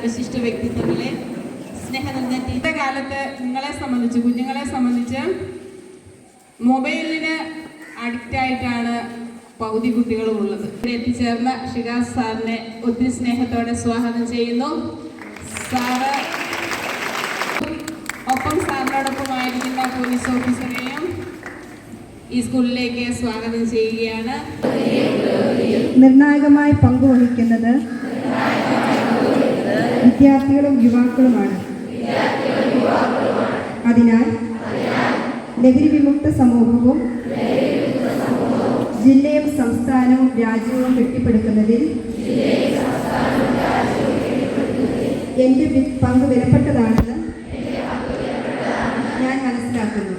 വിശിഷ്ട വ്യക്തിത്വങ്ങളെ സ്നേഹനന്ദൻ. ഇന്നത്തെ കാലത്ത് നിങ്ങളെ സംബന്ധിച്ച്, കുഞ്ഞുങ്ങളെ സംബന്ധിച്ച് മൊബൈലിന് അഡിക്റ്റ് ആയിട്ടാണ് പകുതി കുട്ടികളും ഉള്ളത്. എത്തിച്ചേർന്ന ഷിരാസ് സാറിനെ ഒത്തിരി സ്നേഹത്തോടെ സ്വാഗതം ചെയ്യുന്നു. സാറ് ഒപ്പം സാറിനോടൊപ്പമായിരിക്കുന്ന പോലീസ് ഓഫീസറെയും ഈ സ്കൂളിലേക്ക് സ്വാഗതം ചെയ്യുകയാണ്. നിർണായകമായി പങ്കുവഹിക്കുന്നത് വിദ്യാർത്ഥികളും യുവാക്കളുമാണ്. അതിനാൽ ലഹരി വിമുക്ത സമൂഹവും ജില്ലയും സംസ്ഥാനവും രാജ്യവും കെട്ടിപ്പടുക്കുന്നതിൽ എൻ്റെ പങ്ക് വിലപ്പെട്ടതാണെന്ന് ഞാൻ മനസ്സിലാക്കുന്നു.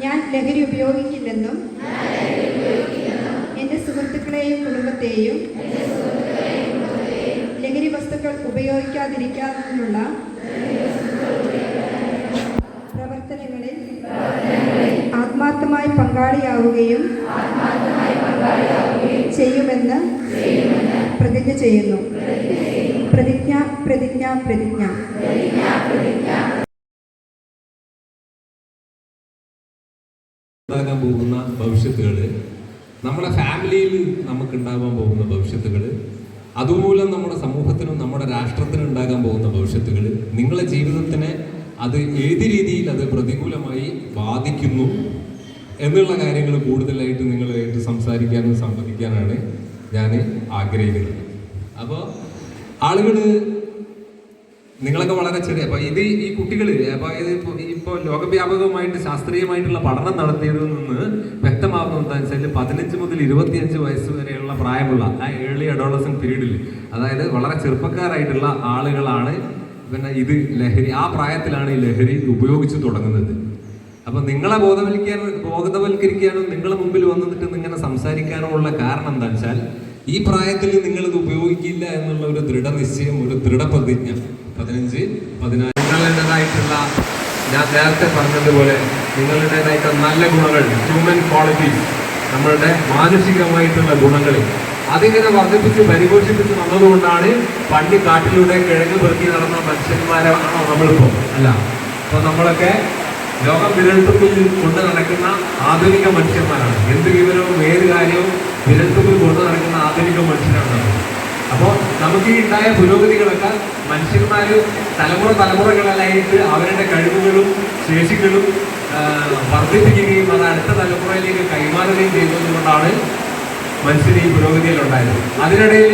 ഞാൻ ലഹരി ഉപയോഗിക്കില്ലെന്നും എൻ്റെ സുഹൃത്തുക്കളെയും കുടുംബത്തെയും ലഹരി വസ്തുക്കൾ ഉപയോഗിക്കാതിരിക്കാനുള്ള പ്രവർത്തനങ്ങളിൽ ആത്മാർത്ഥമായി പങ്കാളിയാവുകയും ചെയ്യുമെന്ന് പ്രതിജ്ഞ ചെയ്യുന്നു. പ്രതിജ്ഞ പ്രതിജ്ഞ പ്രതിജ്ഞ. ഉണ്ടാകാൻ പോകുന്ന ഭവിഷ്യത്തുകൾ, നമ്മുടെ ഫാമിലിയിൽ നമുക്കുണ്ടാകാൻ പോകുന്ന ഭവിഷ്യത്തുകൾ, അതുമൂലം നമ്മുടെ സമൂഹത്തിനും നമ്മുടെ രാഷ്ട്രത്തിനും ഉണ്ടാകാൻ പോകുന്ന ഭവിഷ്യത്തുകൾ, നിങ്ങളുടെ ജീവിതത്തിനെ അത് ഏത് രീതിയിൽ അത് പ്രതികൂലമായി ബാധിക്കുന്നു എന്നുള്ള കാര്യങ്ങൾ കൂടുതലായിട്ട് നിങ്ങളായിട്ട് സംസാരിക്കാനും സംവദിക്കാനാണ് ഞാൻ ആഗ്രഹിക്കുന്നത്. അപ്പോൾ ആളുകൾ നിങ്ങളൊക്കെ വളരെ ചെറിയ, അപ്പോൾ ഈ കുട്ടികൾ, അപ്പോൾ ഇത് ഇപ്പോൾ ലോകവ്യാപകമായിട്ട് ശാസ്ത്രീയമായിട്ടുള്ള പഠനം നടത്തിയതിൽ നിന്ന് വ്യക്തമാകുന്നത് എന്താണെന്ന് വെച്ചാൽ 15 മുതൽ 25 വയസ്സ് വരെയുള്ള പ്രായമുള്ള ആ ഏർലി അഡോളസൻ പീരീഡിൽ, അതായത് വളരെ ചെറുപ്പക്കാരായിട്ടുള്ള ആളുകളാണ് പിന്നെ ഇത് ലഹരി, ആ പ്രായത്തിലാണ് ഈ ലഹരി ഉപയോഗിച്ച് തുടങ്ങുന്നത്. അപ്പം നിങ്ങളെ ബോധവൽക്കരിക്കാനും നിങ്ങളെ മുമ്പിൽ വന്നിട്ട് ഇങ്ങനെ സംസാരിക്കാനോ ഉള്ള കാരണം എന്താണെന്ന് വെച്ചാൽ ഈ പ്രായത്തിൽ നിങ്ങളിത് ഉപയോഗിക്കില്ല എന്നുള്ള ഒരു ദൃഢനിശ്ചയം, ഒരു ദൃഢപ്രതിജ്ഞ 15, 16 നിങ്ങളുടേതായിട്ടുള്ള, ഞാൻ നേരത്തെ പറഞ്ഞതുപോലെ നിങ്ങളുടേതായിട്ടുള്ള നല്ല ഗുണങ്ങൾ, ഹ്യൂമൻ ക്വാളിറ്റീസ്, നമ്മളുടെ മാനുഷികമായിട്ടുള്ള ഗുണങ്ങൾ അതിങ്ങനെ വർദ്ധിപ്പിച്ച് പരിപോഷിപ്പിച്ച് വന്നതുകൊണ്ടാണ് പണ്ട് കാട്ടിലൂടെ കിഴങ്ങ് പെറുക്കി നടന്ന മനുഷ്യന്മാരാണോ നമ്മളിപ്പോൾ? അല്ല. അപ്പോൾ നമ്മളൊക്കെ ലോകം വിരൽത്തുമ്പിൽ കൊണ്ട് നടക്കുന്ന ആധുനിക മനുഷ്യന്മാരാണ്. എന്ത് വിവരവും ഏത് കാര്യവും വിരൽത്തുമ്പിൽ കൊണ്ട് നടക്കുന്ന ആധുനിക മനുഷ്യരാണ്. അപ്പോൾ നമുക്ക് ഈ ഉണ്ടായ പുരോഗതികളൊക്കെ മനുഷ്യന്മാർ തലമുറകളായിട്ട് അവരുടെ കഴിവുകളും ശേഷികളും വർദ്ധിപ്പിക്കുകയും അത് അടുത്ത തലമുറയിലേക്ക് കൈമാറുകയും ചെയ്തതുകൊണ്ടാണ് മനുഷ്യന് ഈ പുരോഗതിയിലുണ്ടായത്. അതിനിടയിൽ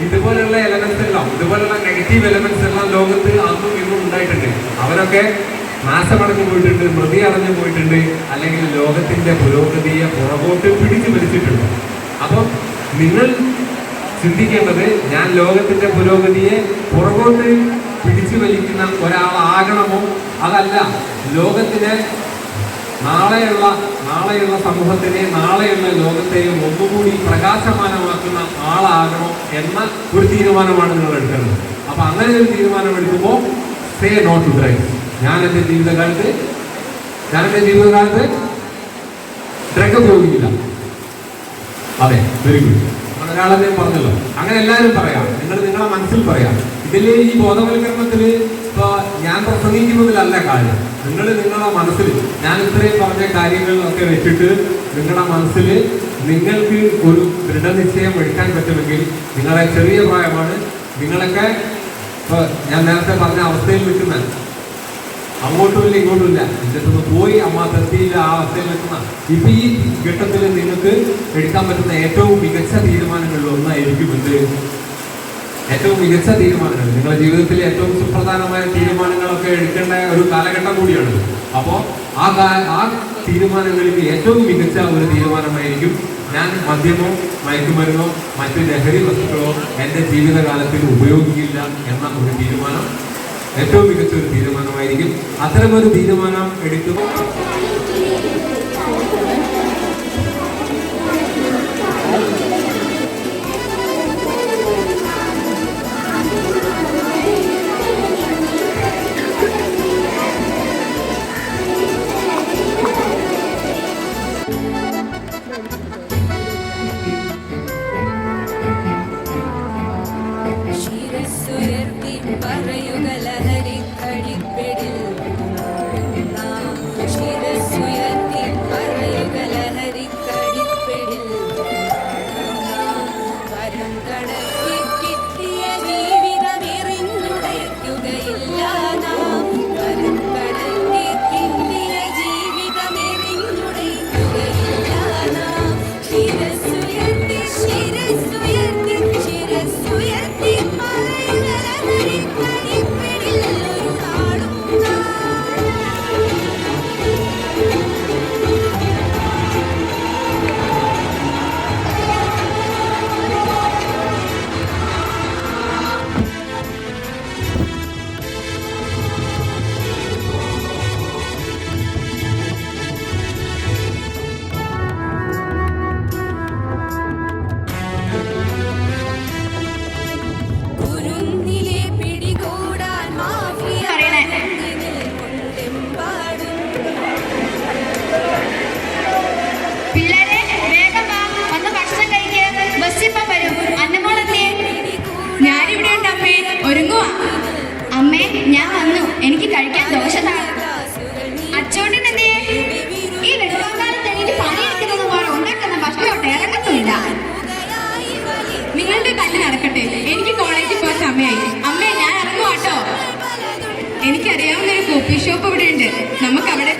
ഇതുപോലുള്ള എലമെന്റ്സ് എല്ലാം, ഇതുപോലുള്ള നെഗറ്റീവ് എലമെന്റ്സ് എല്ലാം ലോകത്ത് അന്നും ഇന്നും ഉണ്ടായിട്ടുണ്ട്. അവരൊക്കെ നാശമടഞ്ഞു പോയിട്ടുണ്ട്, മൃതി അടഞ്ഞു പോയിട്ടുണ്ട്, അല്ലെങ്കിൽ ലോകത്തിന്റെ പുരോഗതിയെ പുറകോട്ട് പിടിച്ചു വലിച്ചിട്ടുണ്ട്. അപ്പം നിങ്ങൾ ചിന്തിക്കേണ്ടത്, ഞാൻ ലോകത്തിന്റെ പുരോഗതിയെ പുറകോട്ട് പിടിച്ചു വലിക്കുന്ന ഒരാളാകണമോ? അതല്ല, ലോകത്തിനെ നാളെയുള്ള സമൂഹത്തിനെ, നാളെയുള്ള ലോകത്തെയും ഒന്നുകൂടി പ്രകാശമാനമാക്കുന്ന ആളാകണോ എന്ന ഒരു തീരുമാനമാണ് നിങ്ങൾ എടുക്കേണ്ടത്. അപ്പൊ അങ്ങനെ ഒരു തീരുമാനം എടുക്കുമ്പോൾ സേ നോ ടു ഡ്രഗ്സ്. ഞാൻ എൻ്റെ ജീവിതകാലത്ത് ഡ്രഗ് ഉപയോഗിക്കില്ല. അതെ, വെരി ഗുഡ്. ഒരാളെ പറഞ്ഞല്ലോ, അങ്ങനെ എല്ലാവരും പറയാം. നിങ്ങളെ മനസ്സിൽ പറയാം. ഇതിൽ ഈ ബോധവൽക്കരണത്തിൽ ഇപ്പോൾ ഞാൻ പ്രസംഗിക്കുന്നതിലല്ല കാര്യം. നിങ്ങളുടെ മനസ്സിൽ ഞാൻ ഇത്രയും പറഞ്ഞ കാര്യങ്ങളൊക്കെ വെച്ചിട്ട് നിങ്ങളുടെ മനസ്സിൽ നിങ്ങൾക്ക് ഒരു ദൃഢനിശ്ചയം എടുക്കാൻ പറ്റുമെങ്കിൽ, നിങ്ങളെ ചെറിയ പ്രായമാണ്, നിങ്ങളൊക്കെ ഇപ്പോൾ ഞാൻ നേരത്തെ പറഞ്ഞ അവസ്ഥയിൽ നിൽക്കുന്ന, അങ്ങോട്ടുമില്ല ഇങ്ങോട്ടുമില്ല, എന്നിട്ടൊന്ന് പോയി അമ്മ തെറ്റിയില്ല ആ അവസ്ഥയിൽ നിൽക്കുന്ന, ഇപ്പം ഈ ഘട്ടത്തിൽ നിങ്ങൾക്ക് എടുക്കാൻ പറ്റുന്ന ഏറ്റവും മികച്ച തീരുമാനങ്ങളിൽ ഒന്നായിരിക്കും എന്ത്? ഏറ്റവും മികച്ച തീരുമാനങ്ങൾ, നിങ്ങളുടെ ജീവിതത്തിൽ ഏറ്റവും സുപ്രധാനമായ തീരുമാനങ്ങളൊക്കെ എടുക്കേണ്ട ഒരു കാലഘട്ടം കൂടിയാണ്. അപ്പോൾ ആ തീരുമാനങ്ങളിൽ ഏറ്റവും മികച്ച ഒരു തീരുമാനമായിരിക്കും ഞാൻ മദ്യമോ മയക്കുമരുന്നോ മറ്റ് ലഹരി വസ്തുക്കളോ എൻ്റെ ജീവിതകാലത്തിൽ ഉപയോഗിക്കില്ല എന്ന ഒരു തീരുമാനം ഏറ്റവും മികച്ച ഒരു തീരുമാനമായിരിക്കും. അത്തരമൊരു തീരുമാനം എടുക്കുമ്പോൾ പിള്ളേരെ വേഗം വാ, വന്ന് ഭക്ഷണം കഴിക്കുക. ബസ് ഇപ്പം വരും. അന്നമോളെത്തിയേ? ഞാനിവിടെ ഉണ്ട് അമ്മേ, ഒരുങ്ങുവാ. അമ്മേ, ഞാൻ വന്നു. എനിക്ക് കഴിക്കാൻ ദോശ താ. അച്ചോട്ടൻ എന്തിയെ? ഈ വെളുപ്പാങ്കാലത്ത് എനിക്ക് പണിയെടുക്കുന്നത് പോലെ ഉണ്ടാക്കുന്ന ഭക്ഷണമോട്ട് ഇറങ്ങത്തുമില്ല. നിങ്ങളുടെ തല്ല് നടക്കട്ടെ, എനിക്ക് കോളേജിൽ പോകാൻ സമയമായി. അമ്മേ, ഞാൻ ഇറങ്ങുവാട്ടോ. എനിക്കറിയാവുന്ന ഒരു കോഫി ഷോപ്പ് ഇവിടെ ഉണ്ട്, നമുക്ക് അവിടെ